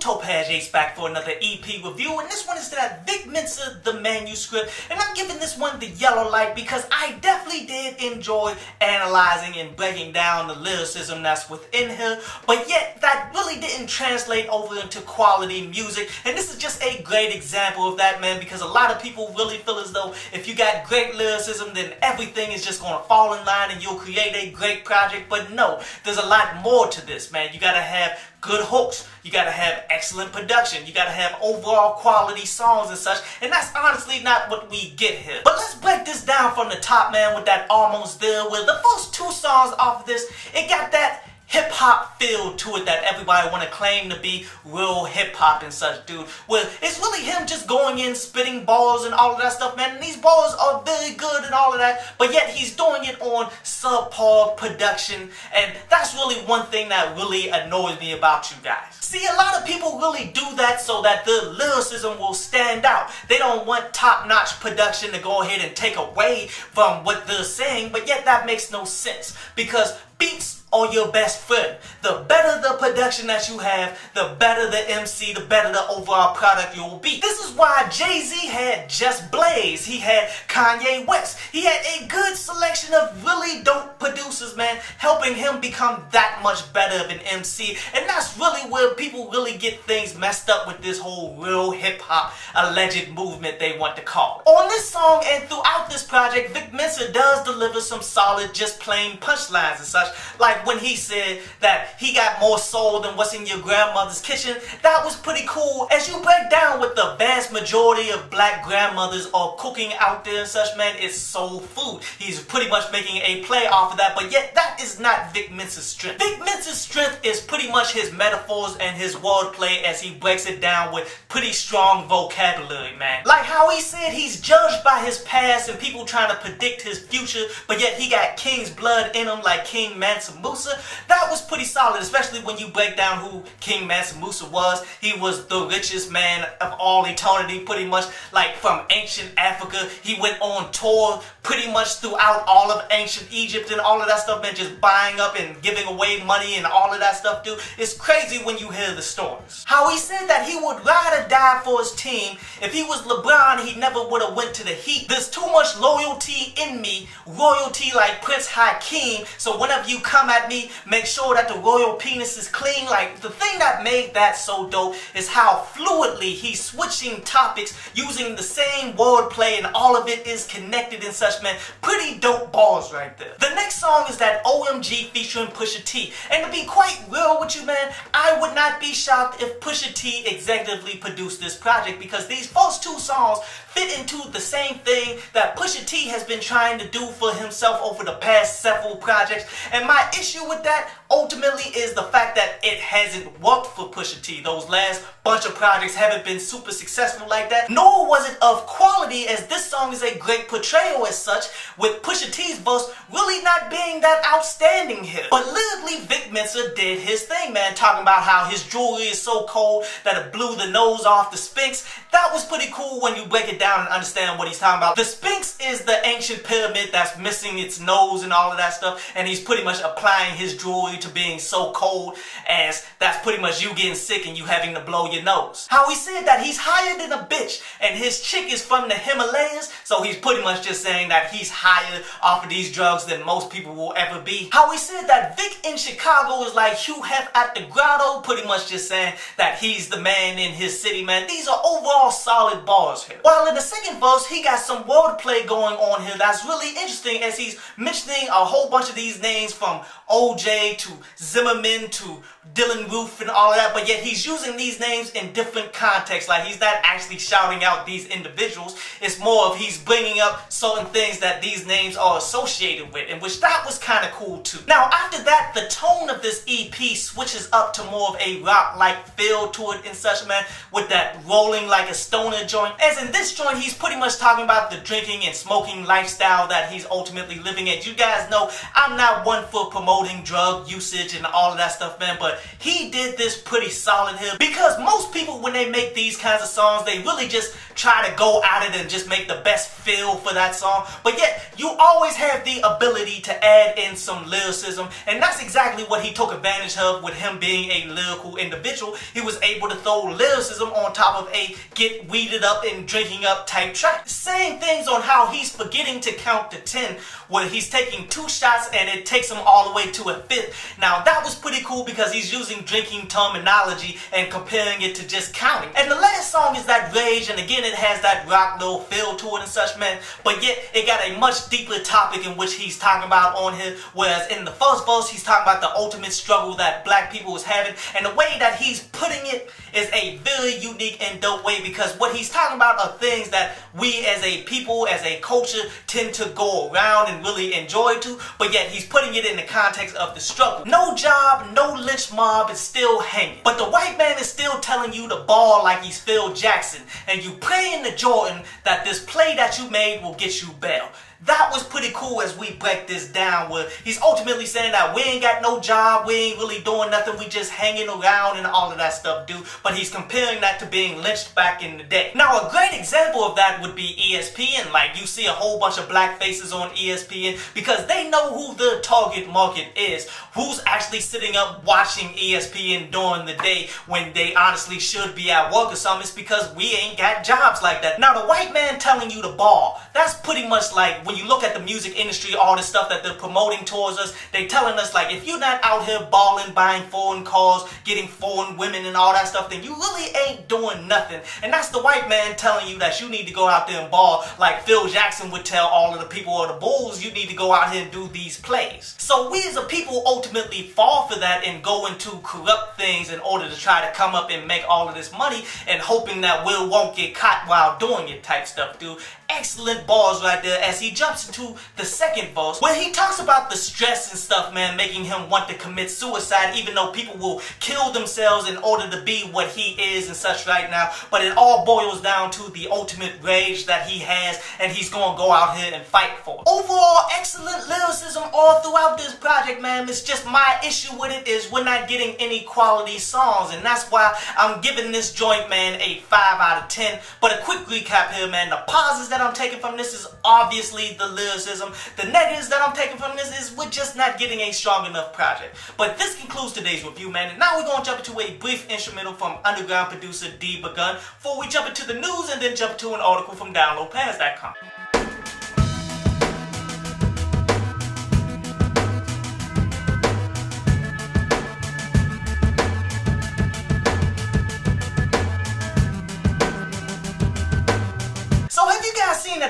Topaz Ace back for another EP review, and this one is that Vic Mensa, the Manuscript, and I'm giving this one the yellow light because I definitely did enjoy analyzing and breaking down the lyricism that's within here, but yet that really didn't translate over into quality music, and this is just a great example of that, man, because a lot of people really feel as though if you got great lyricism, then everything is just going to fall in line and you'll create a great project, but no, there's a lot more to this, man. You gotta have good hooks, you gotta have excellent production, you gotta have overall quality songs and such, and that's honestly not what we get here. But let's break this down from the top, man, with that Almost There, where the first two songs off of this, it got that hip-hop feel to it that everybody want to claim to be real hip-hop and such, dude. Well, it's really him just going in, spitting balls and all of that stuff, man. And these balls are very good and all of that, but yet he's doing it on subpar production, and that's really one thing that really annoys me about you guys. See, a lot of people really do that so that the lyricism will stand out. They don't want top-notch production to go ahead and take away from what they're saying, but yet that makes no sense, because beats are your best friend. The better the production that you have, the better the MC, the better the overall product you will be. This is why Jay-Z had Just Blaze, he had Kanye West, he had a good selection of really dope producers, man, helping him become that much better of an MC, and that's really where people really get things messed up with this whole real hip-hop alleged movement they want to call. On this song and throughout this project, Vic Mensa does deliver some solid, just plain punchlines and such, like when he said that he got more soul than what's in your grandmother's kitchen. That was pretty cool. As you break down what the vast majority of black grandmothers are cooking out there and such, man, it's soul food. He's pretty much making a play off of that, but yet that is not Vic Mensa's strength. Vic Mensa's strength is pretty much his metaphors and his wordplay as he breaks it down with pretty strong vocabulary, man. Like how he said he's judged by his past and people trying to predict his future, but yet he got king's blood in him like King Mansa Musa. That was pretty solid, especially when you break down who King Mansa Musa was. He was the richest man of all eternity, pretty much, like from ancient Africa. He went on tour pretty much throughout all of ancient Egypt and all of that stuff, man, just buying up and giving away money and all of that stuff, dude. It's crazy when you hear the stories. How he said that he would ride or die for his team. If he was LeBron, he never would have went to the Heat. There's too much loyalty in me, royalty like Prince Hakeem, so whenever you come at me, make sure that the royal penis is clean. Like, the thing that made that so dope is how fluidly he's switching topics using the same wordplay, and all of it is connected and such, man. Pretty dope balls right there. The next song is that OMG featuring Pusha T, and to be quite real with you, man, I would not be shocked if Pusha T executively produced this project, because these first two songs fit into the same thing that Pusha T has been trying to do for himself over the past several projects, and my issue with that ultimately is the fact that it hasn't worked for Pusha T. Those last bunch of projects haven't been super successful like that, nor was it of quality, as this song is a great portrayal as such, with Pusha T's verse really not being that outstanding here. But lyrically, Vic Mensa did his thing, man, talking about how his jewelry is so cold that it blew the nose off the Sphinx. That was pretty cool when you break it down and understand what he's talking about. The Sphinx is the ancient pyramid that's missing its nose and all of that stuff, and he's pretty much applying his jewelry to being so cold as that's pretty much you getting sick and you having to blow your nose. How he said that he's higher than a bitch and his chick is from the Himalayas, so he's pretty much just saying that he's higher off of these drugs than most people will ever be. How he said that Vic in Chicago is like Hugh Hef at the Grotto, pretty much just saying that he's the man in his city, man. These are overall solid bars here. While in the second verse, he got some wordplay going on here that's really interesting, as he's mentioning a whole bunch of these names from OJ to Zimmerman to Dylan Roof and all of that, but yet he's using these names in different contexts. Like, he's not actually shouting out these individuals. It's more of he's bringing up certain things that these names are associated with, in which that was kind of cool too. Now, after that, the tone of this EP switches up to more of a rock-like feel to it and such, man, with that rolling like a stoner joint. As in this joint, he's pretty much talking about the drinking and smoking lifestyle that he's ultimately living at. You guys know I'm not one for promoting drug usage and all of that stuff, man, but but he did this pretty solid here, because most people, when they make these kinds of songs, they really just try to go at it and just make the best feel for that song. But yet, you always have the ability to add in some lyricism, and that's exactly what he took advantage of with him being a lyrical individual. He was able to throw lyricism on top of a get weeded up and drinking up type track. Saying things on how he's forgetting to count to 10, where he's taking 2 shots and it takes him all the way to a 5th. Now that was pretty cool because he's using drinking terminology and comparing it to just counting. And the last song is that Rage, and again it has that rock little feel to it and such, man, but yet it got a much deeper topic in which he's talking about on here. Whereas in the first verse he's talking about the ultimate struggle that black people was having, and the way that he's putting it is a very unique and dope way, because what he's talking about are things that we as a people, as a culture, tend to go around and really enjoy too, but yet he's putting it in the context of the struggle. No job, no lynch mob is still hanging, but the white man is still telling you to ball like he's Phil Jackson, and you praying to Jordan that this play that you made will get you bail. That was pretty cool as we break this down, where he's ultimately saying that we ain't got no job, we ain't really doing nothing, we just hanging around and all of that stuff, dude. But he's comparing that to being lynched back in the day. Now, a great example of that would be ESPN. Like, you see a whole bunch of black faces on ESPN because they know who the target market is, who's actually sitting up watching ESPN during the day when they honestly should be at work or something. It's because we ain't got jobs like that. Now, the white man telling you to ball, that's pretty much like, when you look at the music industry, all the stuff that they're promoting towards us, they telling us like, if you're not out here balling, buying foreign cars, getting foreign women and all that stuff, then you really ain't doing nothing. And that's the white man telling you that you need to go out there and ball, like Phil Jackson would tell all of the people of the Bulls, you need to go out here and do these plays. So we as a people ultimately fall for that and go into corrupt things in order to try to come up and make all of this money, and hoping that we won't get caught while doing it type stuff, dude. Excellent bars right there as he jumps into the second verse, where he talks about the stress and stuff, man, making him want to commit suicide, even though people will kill themselves in order to be what he is and such right now. But it all boils down to the ultimate rage that he has, and he's gonna go out here and fight for it. Overall, excellent lyricism all throughout this project, man. It's just my issue with it is we're not getting any quality songs, and that's why I'm giving this joint, man, a 5 out of 10. But a quick recap here, man. The pauses that I'm taking from this is obviously the lyricism. The negatives that I'm taking from this is we're just not getting a strong enough project. But this concludes today's review, man, and now we're going to jump into a brief instrumental from underground producer D Begun before we jump into the news and then jump to an article from downloadpads.com.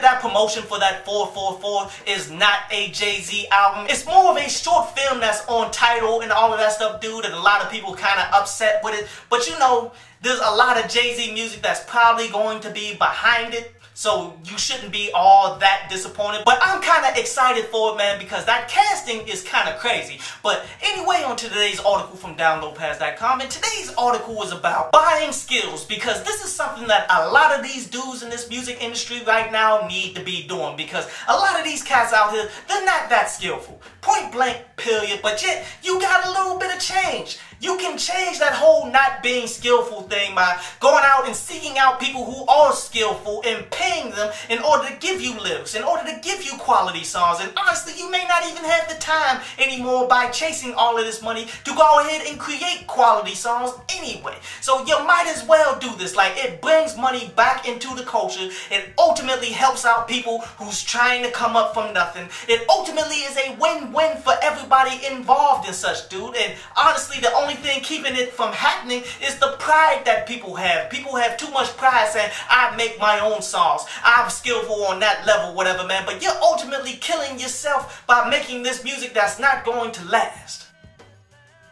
That promotion for that 444 is not a Jay-Z album. It's more of a short film that's on Tidal and all of that stuff, dude, and a lot of people kind of upset with it. But you know, there's a lot of Jay-Z music that's probably going to be behind it, so you shouldn't be all that disappointed. But I'm kind of excited for it, man, because that casting is kind of crazy. But anyway, on to today's article from downloadpads.com, and today's article is about buying skills, because this is something that a lot of these dudes in this music industry right now need to be doing, because a lot of these cats out here, they're not that skillful. Point blank, period. But yet, you got a little bit of change. You can change that whole not being skillful thing by going out and seeking out people who are skillful and paying them in order to give you lyrics, in order to give you quality songs. And honestly, you may not even have the time anymore by chasing all of this money to go ahead and create quality songs anyway. So you might as well do this. Like, it brings money back into the culture. It ultimately helps out people who's trying to come up from nothing. It ultimately is a win-win for everybody involved in such, dude. And honestly, the only thing keeping it from happening is the pride that people have. People have too much pride saying, I make my own songs, I'm skillful on that level, whatever, man. But you're ultimately killing yourself by making this music that's not going to last.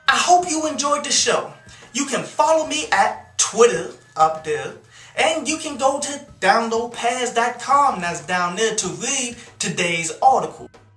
I hope you enjoyed the show. You can follow me at Twitter up there, and you can go to downloadpads.com, that's down there, to read today's article.